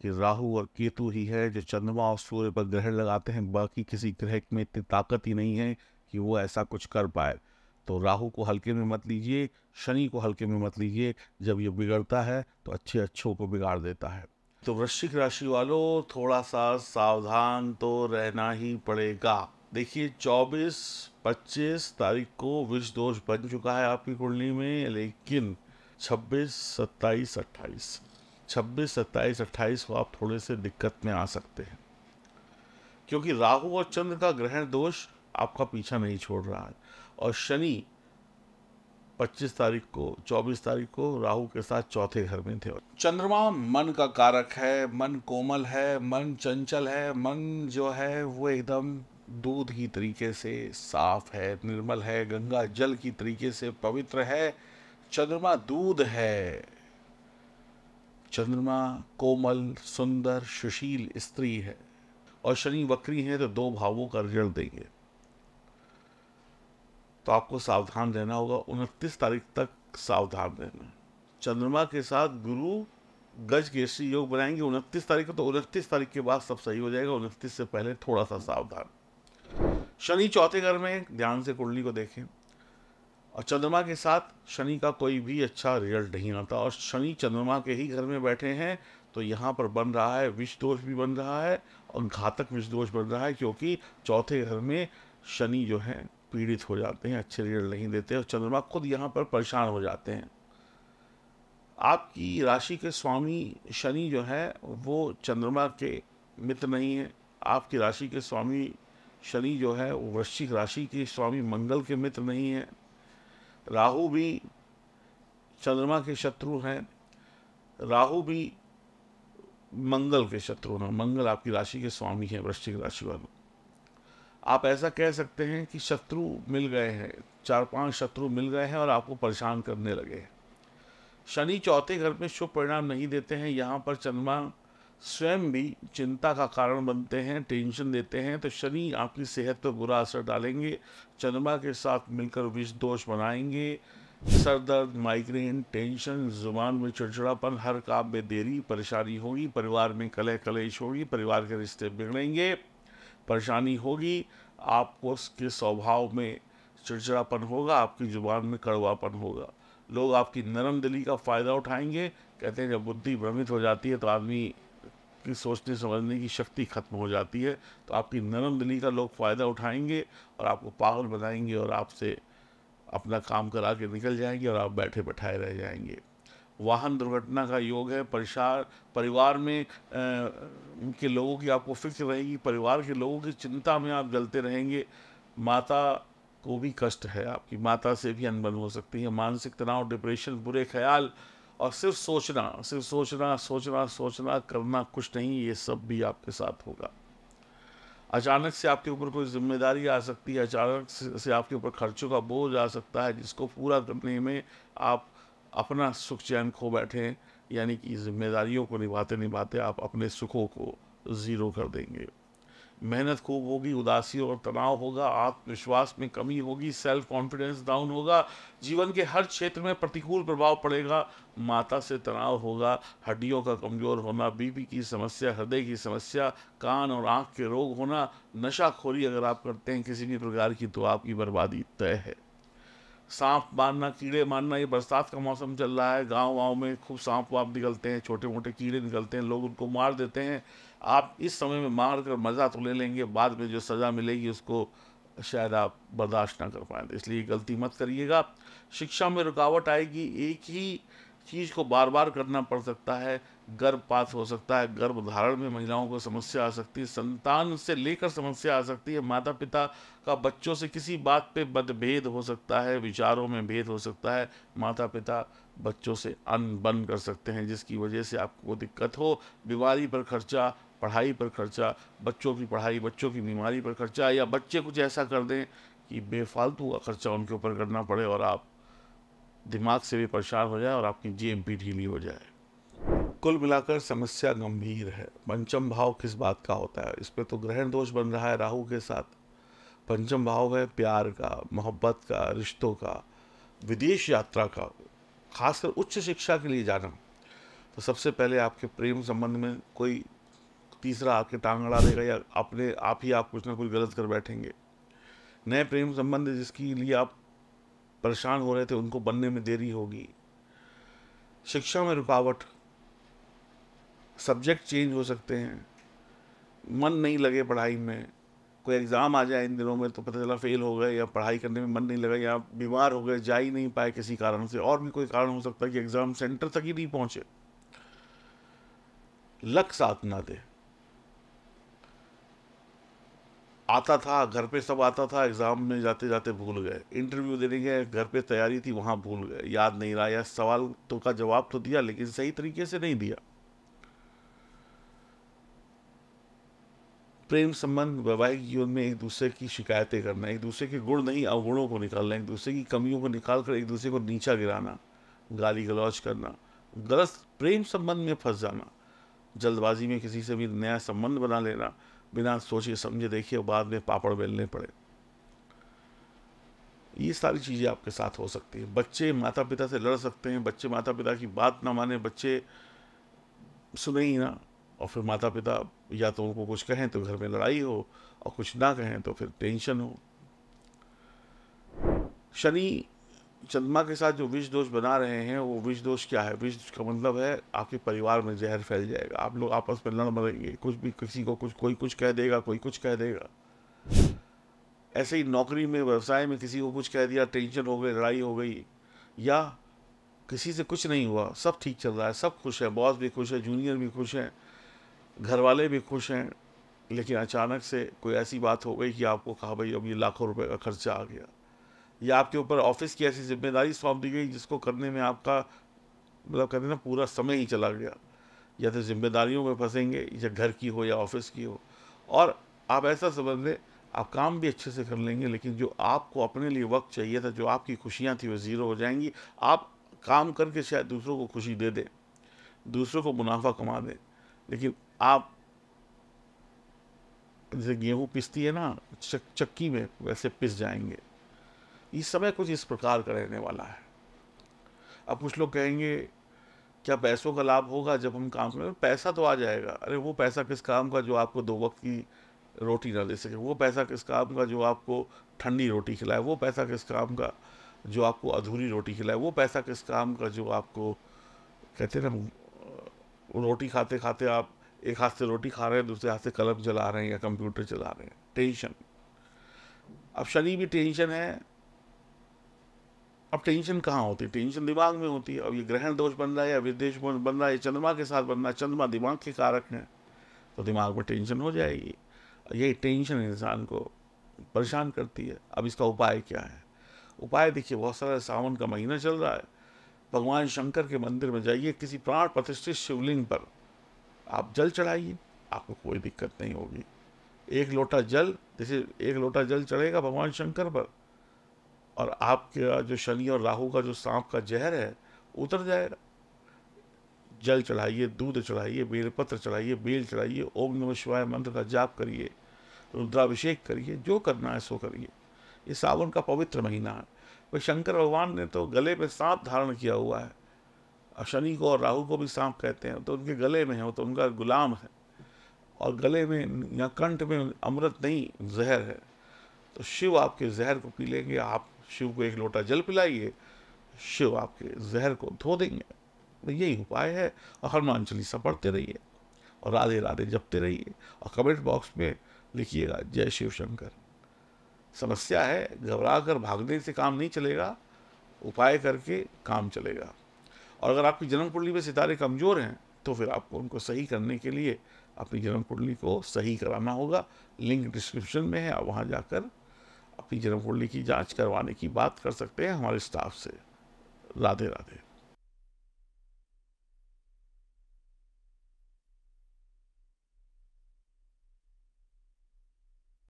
कि राहु और केतु ही है जो चंद्रमा और सूर्य पर ग्रहण लगाते हैं। बाकी किसी ग्रह में इतनी ताकत ही नहीं है कि वो ऐसा कुछ कर पाए। तो राहु को हल्के में मत लीजिए, शनि को हल्के में मत लीजिए। जब ये बिगड़ता है तो अच्छे अच्छों को बिगाड़ देता है। तो वृश्चिक राशि वालों, थोड़ा सा सावधान तो रहना ही पड़ेगा। देखिए 24-25 तारीख को विष दोष बन चुका है आपकी कुंडली में, लेकिन 26, 27, 28, 26, 27, 28 को आप थोड़े से दिक्कत में आ सकते हैं, क्योंकि राहु और चंद्र का ग्रहण दोष आपका पीछा नहीं छोड़ रहा है। और शनि 25 तारीख को, 24 तारीख को राहु के साथ चौथे घर में थे। चंद्रमा मन का कारक है, मन कोमल है, मन चंचल है, मन जो है वो एकदम दूध की तरीके से साफ है, निर्मल है, गंगा जल की तरीके से पवित्र है। चंद्रमा दूध है। चंद्रमा कोमल, सुंदर, सुशील स्त्री है। और शनि वक्री है तो दो भावों का रिजल्ट देंगे। तो आपको सावधान रहना होगा। 29 तारीख तक सावधान रहना। चंद्रमा के साथ गुरु गज केसरी योग बनाएंगे 29 तारीख को, तो 29 तारीख के बाद सब सही हो जाएगा। 29 से पहले थोड़ा सा सावधान। शनि चौथे घर में, ध्यान से कुंडली को देखें। और चंद्रमा के साथ शनि का कोई भी अच्छा रिजल्ट नहीं आता। और शनि चंद्रमा के ही घर में बैठे हैं, तो यहाँ पर बन रहा है विष दोष भी बन रहा है और घातक विष दोष बन रहा है, क्योंकि चौथे घर में शनि जो है पीड़ित हो जाते हैं, अच्छे रिजल्ट नहीं देते और चंद्रमा खुद यहाँ पर परेशान हो जाते हैं। आपकी राशि के स्वामी शनि जो है वो चंद्रमा के मित्र नहीं है। आपकी राशि के स्वामी शनि जो है वो वृश्चिक राशि के स्वामी मंगल के मित्र नहीं है। राहु भी चंद्रमा के शत्रु हैं। राहु भी मंगल के शत्रु हैं। मंगल आपकी राशि के स्वामी है। वृश्चिक राशि वालों, आप ऐसा कह सकते हैं कि शत्रु मिल गए हैं, 4-5 शत्रु मिल गए हैं और आपको परेशान करने लगे हैं। शनि चौथे घर में शुभ परिणाम नहीं देते हैं। यहाँ पर चंद्रमा स्वयं भी चिंता का कारण बनते हैं, टेंशन देते हैं। तो शनि आपकी सेहत पर बुरा असर डालेंगे। चंद्रमा के साथ मिलकर विष दोष बनाएंगे। सर दर्द, माइग्रेन, टेंशन, जुबान में चिड़चिड़ापन, हर काम में देरी, परेशानी होगी। परिवार में कलह कलेश होगी। परिवार के रिश्ते बिगड़ेंगे, परेशानी होगी। आपको उसके स्वभाव में चिड़चिड़ापन होगा, आपकी जुबान में कड़वापन होगा। लोग आपकी नरम दिली का फ़ायदा उठाएंगे। कहते हैं जब बुद्धि भ्रमित हो जाती है तो आदमी की सोचने समझने की शक्ति खत्म हो जाती है। तो आपकी नरम दिली का लोग फ़ायदा उठाएंगे और आपको पागल बनाएंगे और आपसे अपना काम करा के निकल जाएंगे और आप बैठे बैठाए रह जाएंगे। वाहन दुर्घटना का योग है। परिवार में के लोगों की आपको फिक्र रहेगी। परिवार के लोगों की चिंता में आप जलते रहेंगे। माता को भी कष्ट है, आपकी माता से भी अनबन हो सकती है। मानसिक तनाव, डिप्रेशन, बुरे ख्याल और सिर्फ सोचना, करना कुछ नहीं, ये सब भी आपके साथ होगा। अचानक से आपके ऊपर कोई जिम्मेदारी आ सकती है। अचानक से आपके ऊपर खर्चों का बोझ आ सकता है, जिसको पूरा करने में आप अपना सुख चैन खो बैठे। यानी कि जिम्मेदारियों को निभाते निभाते आप अपने सुखों को ज़ीरो कर देंगे। मेहनत खूब होगी, उदासी और तनाव होगा, आत्मविश्वास में कमी होगी, सेल्फ कॉन्फिडेंस डाउन होगा। जीवन के हर क्षेत्र में प्रतिकूल प्रभाव पड़ेगा। माता से तनाव होगा, हड्डियों का कमज़ोर होना, बीपी की समस्या, हृदय की समस्या, कान और आँख के रोग होना। नशाखोरी अगर आप करते हैं किसी भी प्रकार की, तो आपकी बर्बादी तय है। सांप मारना, कीड़े मारना, ये बरसात का मौसम चल रहा है। गांव में खूब सांप वाप निकलते हैं, छोटे मोटे कीड़े निकलते हैं, लोग उनको मार देते हैं। आप इस समय में मार कर मज़ा तो ले लेंगे, बाद में जो सज़ा मिलेगी उसको शायद आप बर्दाश्त ना कर पाएँ। इसलिए गलती मत करिएगा। शिक्षा में रुकावट आएगी। एक ही चीज़ को बार बार करना पड़ सकता है। गर्भपात हो सकता है, गर्भधारण में महिलाओं को समस्या आ सकती है, संतान से लेकर समस्या आ सकती है। माता पिता का बच्चों से किसी बात पे मतभेद हो सकता है, विचारों में भेद हो सकता है। माता पिता बच्चों से अनबन कर सकते हैं, जिसकी वजह से आपको दिक्कत हो। बीमारी पर खर्चा, पढ़ाई पर खर्चा, बच्चों की पढ़ाई, बच्चों की बीमारी पर खर्चा, या बच्चे कुछ ऐसा कर दें कि बेफालतू का खर्चा उनके ऊपर करना पड़े और आप दिमाग से भी परेशान हो जाए और आपकी जेब भी ढीली हो जाए। कुल मिलाकर समस्या गंभीर है। पंचम भाव किस बात का होता है? इस पे तो ग्रहण दोष बन रहा है राहु के साथ। पंचम भाव है प्यार का, मोहब्बत का, रिश्तों का, विदेश यात्रा का, खासकर उच्च शिक्षा के लिए जाना। तो सबसे पहले आपके प्रेम संबंध में कोई तीसरा आके टांग अड़ा देगा या अपने आप ही आप कुछ ना कुछ गलत कर बैठेंगे। नए प्रेम संबंध जिसके लिए आप परेशान हो रहे थे उनको बनने में देरी होगी। शिक्षा में रुकावट, सब्जेक्ट चेंज हो सकते हैं, मन नहीं लगे पढ़ाई में, कोई एग्ज़ाम आ जाए इन दिनों में तो पता चला फेल हो गए या पढ़ाई करने में मन नहीं लगा या बीमार हो गए, जा ही नहीं पाए किसी कारण से, और भी कोई कारण हो सकता है कि एग्ज़ाम सेंटर तक ही नहीं पहुंचे। लक साथ ना दे। आता था घर पे, सब आता था, एग्ज़ाम में जाते जाते भूल गए, इंटरव्यू देने गए, घर पे तैयारी थी वहाँ भूल गए, याद नहीं रहा, या सवाल तो का जवाब तो दिया लेकिन सही तरीके से नहीं दिया। प्रेम संबंध वैवाहिक जीवन में एक दूसरे की शिकायतें करना, एक दूसरे के गुण नहीं अवगुणों को निकालना, एक दूसरे की कमियों को निकाल कर एक दूसरे को नीचा गिराना, गाली गलौज करना, गलत प्रेम संबंध में फंस जाना, जल्दबाजी में किसी से भी नया संबंध बना लेना, बिना सोचे समझे देखिए बाद में पापड़ बेलने पड़े। ये सारी चीज़ें आपके साथ हो सकती है। बच्चे माता पिता से लड़ सकते हैं, बच्चे माता पिता की बात ना माने, बच्चे सुने ही ना, और फिर माता पिता या तो उनको कुछ कहें तो घर में लड़ाई हो, और कुछ ना कहें तो फिर टेंशन हो। शनि चंद्रमा के साथ जो विष दोष बना रहे हैं, वो विष दोष क्या है? विष का मतलब है आपके परिवार में जहर फैल जाएगा, आप लोग आपस में लड़ मरेंगे, कुछ भी किसी को कुछ, कोई कुछ कह देगा, कोई कुछ कह देगा। ऐसे ही नौकरी में, व्यवसाय में किसी को कुछ कह दिया, टेंशन हो गई, लड़ाई हो गई, या किसी से कुछ नहीं हुआ, सब ठीक चल रहा है, सब खुश है, बॉस भी खुश है, जूनियर भी खुश हैं, घर वाले भी खुश हैं, लेकिन अचानक से कोई ऐसी बात हो गई कि आपको कहा भाई अब ये लाखों रुपए का खर्चा आ गया, या आपके ऊपर ऑफिस की ऐसी जिम्मेदारी सौंप दी गई जिसको करने में आपका मतलब कहते हैं ना पूरा समय ही चला गया, या तो जिम्मेदारियों में फंसेंगे, या घर की हो या ऑफिस की हो, और आप ऐसा समझ लें आप काम भी अच्छे से कर लेंगे लेकिन जो आपको अपने लिए वक्त चाहिए था, जो आपकी खुशियाँ थी वो ज़ीरो हो जाएंगी। आप काम करके शायद दूसरों को खुशी दे दें, दूसरों को मुनाफा कमा दें, लेकिन आप जैसे गेहूँ पिसती है ना चक्की में, वैसे पिस जाएंगे। इस समय कुछ इस प्रकार का रहने वाला है। अब कुछ लोग कहेंगे क्या पैसों का लाभ होगा जब हम काम करें? पैसा तो आ जाएगा। अरे वो पैसा किस काम का जो आपको 2 वक्त की रोटी ना दे सके? वो पैसा किस काम का जो आपको ठंडी रोटी खिलाए? वो पैसा किस काम का जो आपको अधूरी रोटी खिलाए? वो पैसा किस काम का जो आपको कहते हैं ना रोटी खाते खाते आप एक हाथ से रोटी खा रहे हैं, दूसरे हाथ से कलम चला रहे हैं या कंप्यूटर चला रहे हैं। टेंशन। अब शनि भी टेंशन है। अब टेंशन कहाँ होती है? टेंशन दिमाग में होती है। अब ये ग्रहण दोष बन रहा है या विदेश बन रहा है, चंद्रमा के साथ बन रहा है, चंद्रमा दिमाग के कारक हैं, तो दिमाग में टेंशन हो जाएगी। यही टेंशन इंसान को परेशान करती है। अब इसका उपाय क्या है? उपाय देखिए बहुत सारा, सावन का महीना चल रहा है, भगवान शंकर के मंदिर में जाइए, किसी प्राण प्रतिष्ठित शिवलिंग पर आप जल चढ़ाइए, आपको कोई दिक्कत नहीं होगी। 1 लोटा जल, जैसे 1 लोटा जल चढ़ेगा भगवान शंकर पर, और आपका जो शनि और राहु का जो सांप का जहर है उतर जाएगा। जल चढ़ाइए, दूध चढ़ाइए, बेलपत्र चढ़ाइए, बेल चढ़ाइए, ओम नमः शिवाय मंत्र का जाप करिए, रुद्राभिषेक करिए, जो करना है सो करिए। ये सावन का पवित्र महीना है। भाई शंकर भगवान ने तो गले में सांप धारण किया हुआ है, और शनि को और राहु को भी सांप कहते हैं, तो उनके गले में है, वो तो उनका गुलाम है, और गले में या कंठ में अमृत नहीं जहर है। तो शिव आपके जहर को पी लेंगे, आप शिव को 1 लोटा जल पिलाइए, शिव आपके जहर को धो देंगे। तो यही उपाय है। और हनुमान चालीसा पढ़ते रहिए और राधे राधे जपते रहिए, और कमेंट बॉक्स में लिखिएगा जय शिव शंकर। समस्या है, घबरा कर भागने से काम नहीं चलेगा, उपाय करके काम चलेगा। और अगर आपकी जन्म कुंडली में सितारे कमज़ोर हैं तो फिर आपको उनको सही करने के लिए अपनी जन्म कुंडली को सही कराना होगा। लिंक डिस्क्रिप्शन में है, आप वहाँ जाकर अपनी जन्म कुंडली की जांच करवाने की बात कर सकते हैं हमारे स्टाफ से। राधे राधे।